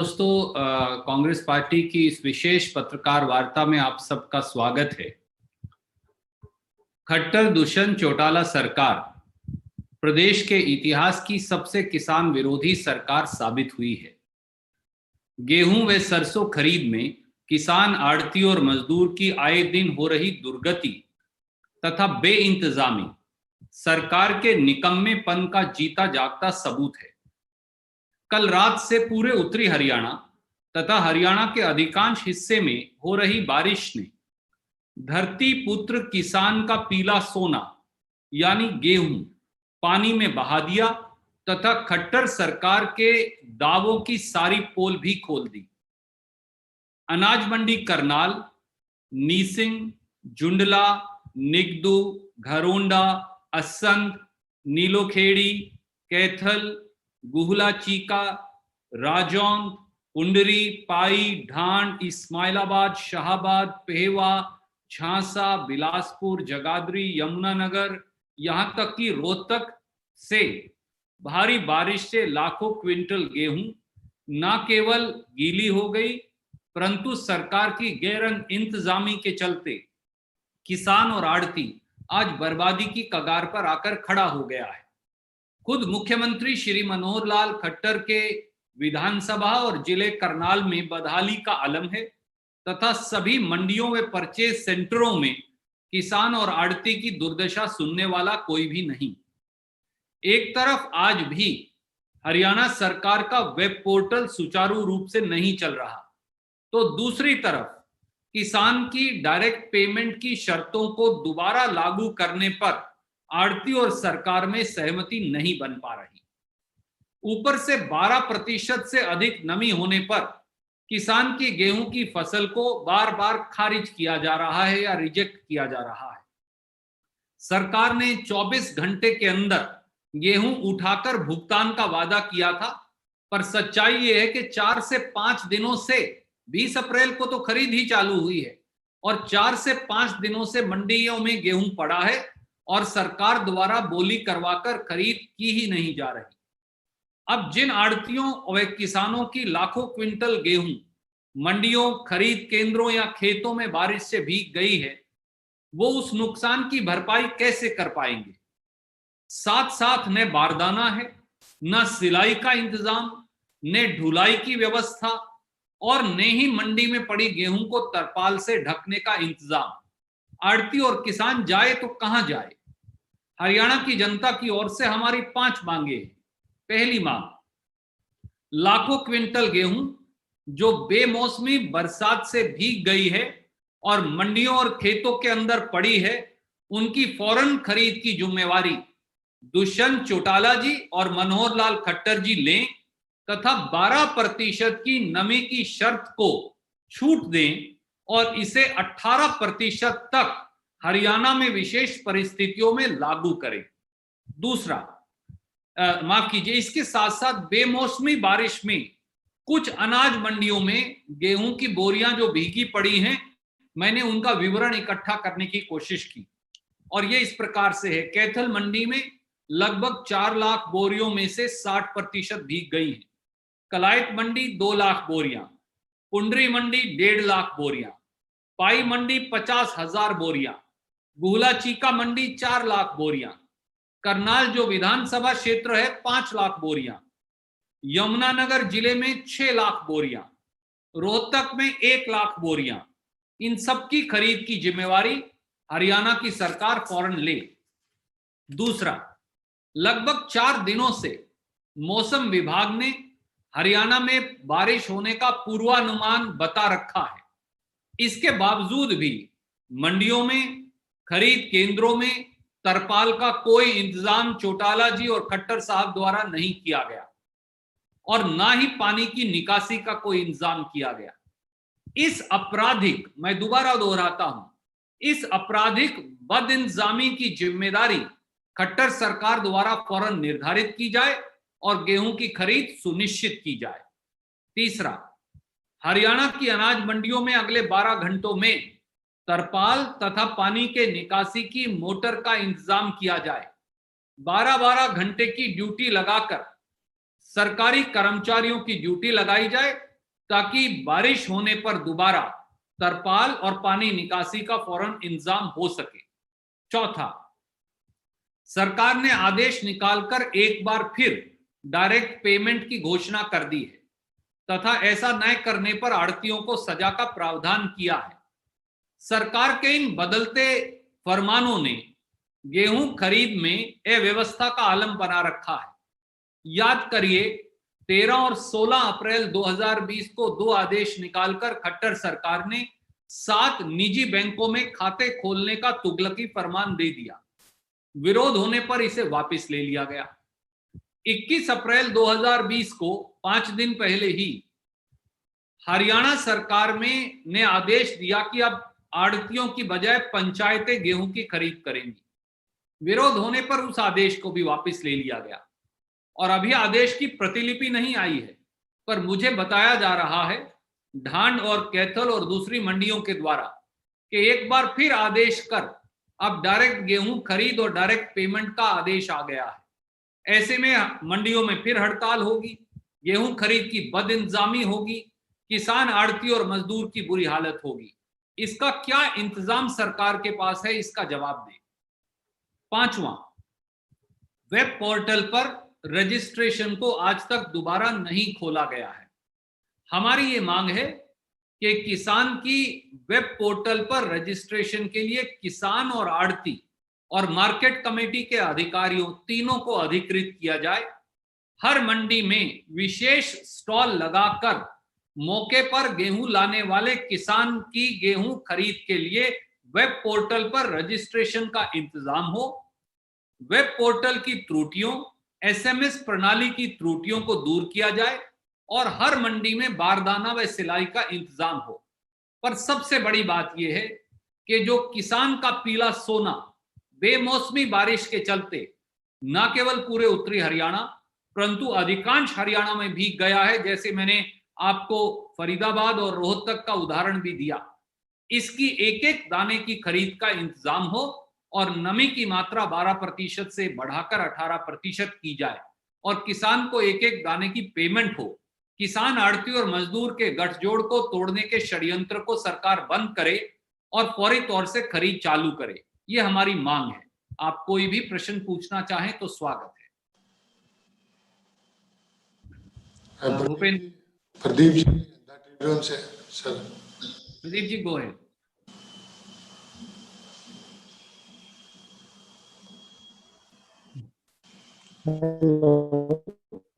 दोस्तों, कांग्रेस पार्टी की इस विशेष पत्रकार वार्ता में आप सबका स्वागत है। खट्टर दुष्यंत चौटाला सरकार प्रदेश के इतिहास की सबसे किसान विरोधी सरकार साबित हुई है। गेहूं व सरसों खरीद में किसान, आड़ती और मजदूर की आए दिन हो रही दुर्गति तथा बेइंतजामी सरकार के निकम्मेपन का जीता जागता सबूत है। कल रात से पूरे उत्तरी हरियाणा तथा हरियाणा के अधिकांश हिस्से में हो रही बारिश ने धरती पुत्र किसान का पीला सोना यानी गेहूं पानी में बहा दिया तथा खट्टर सरकार के दावों की सारी पोल भी खोल दी। अनाज मंडी करनाल, नीसिंग, जुंडला, निगदू, घरोंडा, असंध, नीलोखेड़ी, कैथल, गुहला चीका, राजौंद, पुंडरी, पाई, ढांड, इस्माइलाबाद, शाहाबाद, पेहवा, झांसा, बिलासपुर, जगाधरी, यमुनानगर, यहां तक कि रोहतक से भारी बारिश से लाखों क्विंटल गेहूं न केवल गीली हो गई, परंतु सरकार की गैर इंतजामी के चलते किसान और आड़ती आज बर्बादी की कगार पर आकर खड़ा हो गया है। खुद मुख्यमंत्री श्री मनोहर लाल खट्टर के विधानसभा और जिले करनाल में बदहाली का आलम है तथा सभी मंडियों व परचेज सेंटरों में किसान और आड़ती की दुर्दशा सुनने वाला कोई भी नहीं। एक तरफ आज भी हरियाणा सरकार का वेब पोर्टल सुचारू रूप से नहीं चल रहा, तो दूसरी तरफ किसान की डायरेक्ट पेमेंट की शर्तों को दोबारा लागू करने पर आड़ती और सरकार में सहमति नहीं बन पा रही। ऊपर से 12% से अधिक नमी होने पर किसान की गेहूं की फसल को बार बार खारिज किया जा रहा है या रिजेक्ट किया जा रहा है। सरकार ने 24 घंटे के अंदर गेहूं उठाकर भुगतान का वादा किया था, पर सच्चाई यह है कि 4 से 5 दिनों से 20 अप्रैल को तो खरीद ही चालू हुई है और 4 से 5 दिनों से मंडियों में गेहूं पड़ा है और सरकार द्वारा बोली करवाकर खरीद की ही नहीं जा रही। अब जिन आड़तियों व किसानों की लाखों क्विंटल गेहूं मंडियों, खरीद केंद्रों या खेतों में बारिश से भीग गई है, वो उस नुकसान की भरपाई कैसे कर पाएंगे। साथ साथ न बारदाना है, न सिलाई का इंतजाम, न ढुलाई की व्यवस्था और न ही मंडी में पड़ी गेहूं को तरपाल से ढकने का इंतजाम। आड़ती और किसान जाए तो कहां जाए। हरियाणा की जनता की ओर से हमारी 5 मांगे हैं। पहली मांग, लाखों क्विंटल गेहूं जो बेमौसमी बरसात से भीग गई है और मंडियों और खेतों के अंदर पड़ी है, उनकी फौरन खरीद की जिम्मेवारी दुष्यंत चौटाला जी और मनोहर लाल खट्टर जी लें तथा 12% की नमी की शर्त को छूट दें और इसे 18% तक हरियाणा में विशेष परिस्थितियों में लागू करें। दूसरा, माफ कीजिए, इसके साथ साथ बेमौसमी बारिश में कुछ अनाज मंडियों में गेहूं की बोरियां जो भीगी पड़ी हैं, मैंने उनका विवरण इकट्ठा करने की कोशिश की और ये इस प्रकार से है। कैथल मंडी में लगभग 4 लाख बोरियों में से 60% भीग गई है। कलायत मंडी 2 लाख बोरियां, पुंडरी मंडी 1.5 लाख बोरियां, पाई मंडी 50,000 बोरियां, गुहला चीका मंडी 4 लाख बोरियां, करनाल जो विधानसभा क्षेत्र है 5 लाख बोरियां, यमुनानगर जिले में 6 लाख बोरियां, रोहतक में 1 लाख बोरियां। इन सब की खरीद की जिम्मेवारी हरियाणा की सरकार फौरन ले। दूसरा, लगभग 4 दिनों से मौसम विभाग ने हरियाणा में बारिश होने का पूर्वानुमान बता रखा है। इसके बावजूद भी मंडियों में, खरीद केंद्रों में तरपाल का कोई इंतजाम चौटाला जी और खट्टर साहब द्वारा नहीं किया गया और ना ही पानी की निकासी का कोई इंतजाम किया गया। इस आपराधिक, मैं दोबारा दोहराता हूं, इस आपराधिक बदइंतजामी की जिम्मेदारी खट्टर सरकार द्वारा फौरन निर्धारित की जाए और गेहूं की खरीद सुनिश्चित की जाए। तीसरा, हरियाणा की अनाज मंडियों में अगले 12 घंटों में तरपाल तथा पानी के निकासी की मोटर का इंतजाम किया जाए। 12-12 घंटे की ड्यूटी लगाकर सरकारी कर्मचारियों की ड्यूटी लगाई जाए ताकि बारिश होने पर दोबारा तरपाल और पानी निकासी का फौरन इंतजाम हो सके। चौथा, सरकार ने आदेश निकालकर एक बार फिर डायरेक्ट पेमेंट की घोषणा कर दी है तथा ऐसा न करने पर आड़तियों को सजा का प्रावधान किया है। सरकार के इन बदलते फरमानों ने गेहूं खरीद में अव्यवस्था का आलम बना रखा है। याद करिए, 13 और 16 अप्रैल 2020 को 2 आदेश निकालकर खट्टर सरकार ने 7 निजी बैंकों में खाते खोलने का तुगलकी फरमान दे दिया। विरोध होने पर इसे वापस ले लिया गया। 21 अप्रैल 2020 को 5 दिन पहले ही हरियाणा सरकार में ने आदेश दिया कि अब आड़तियों की बजाय पंचायतें गेहूं की खरीद करेंगी। विरोध होने पर उस आदेश को भी वापस ले लिया गया और अभी आदेश की प्रतिलिपि नहीं आई है, पर मुझे बताया जा रहा है ढांड और कैथल और दूसरी मंडियों के द्वारा कि एक बार फिर आदेश कर अब डायरेक्ट गेहूं खरीद और डायरेक्ट पेमेंट का आदेश आ गया है। ऐसे में मंडियों में फिर हड़ताल होगी, गेहूं खरीद की बदइंतजामी होगी, किसान, आड़ती और मजदूर की बुरी हालत होगी। इसका क्या इंतजाम सरकार के पास है, इसका जवाब दें। पांचवा, वेब पोर्टल पर रजिस्ट्रेशन को आज तक दोबारा नहीं खोला गया है। हमारी ये मांग है कि किसान की वेब पोर्टल पर रजिस्ट्रेशन के लिए किसान और आड़ती और मार्केट कमेटी के अधिकारियों तीनों को अधिकृत किया जाए। हर मंडी में विशेष स्टॉल लगाकर मौके पर गेहूं लाने वाले किसान की गेहूं खरीद के लिए वेब पोर्टल पर रजिस्ट्रेशन का इंतजाम हो। वेब पोर्टल की त्रुटियों, एसएमएस प्रणाली की त्रुटियों को दूर किया जाए और हर मंडी में बारदाना व सिलाई का इंतजाम हो। पर सबसे बड़ी बात यह है कि जो किसान का पीला सोना बेमौसमी बारिश के चलते न केवल पूरे उत्तरी हरियाणा परंतु अधिकांश हरियाणा में भीग गया है, जैसे मैंने आपको फरीदाबाद और रोहतक का उदाहरण भी दिया, इसकी एक एक दाने की खरीद का इंतजाम हो और नमी की मात्रा 12% से बढ़ाकर 18% की जाए और किसान को एक एक दाने की पेमेंट हो। किसान, आड़ती और मजदूर के गठजोड़ को तोड़ने के षड्यंत्र को सरकार बंद करे और फौरी तौर से खरीद चालू करे। ये हमारी मांग है। आप कोई भी प्रश्न पूछना चाहें तो स्वागत है। भूपेंद्र, प्रदीप जी, से sir. Pradeep ji, go ahead. Hello.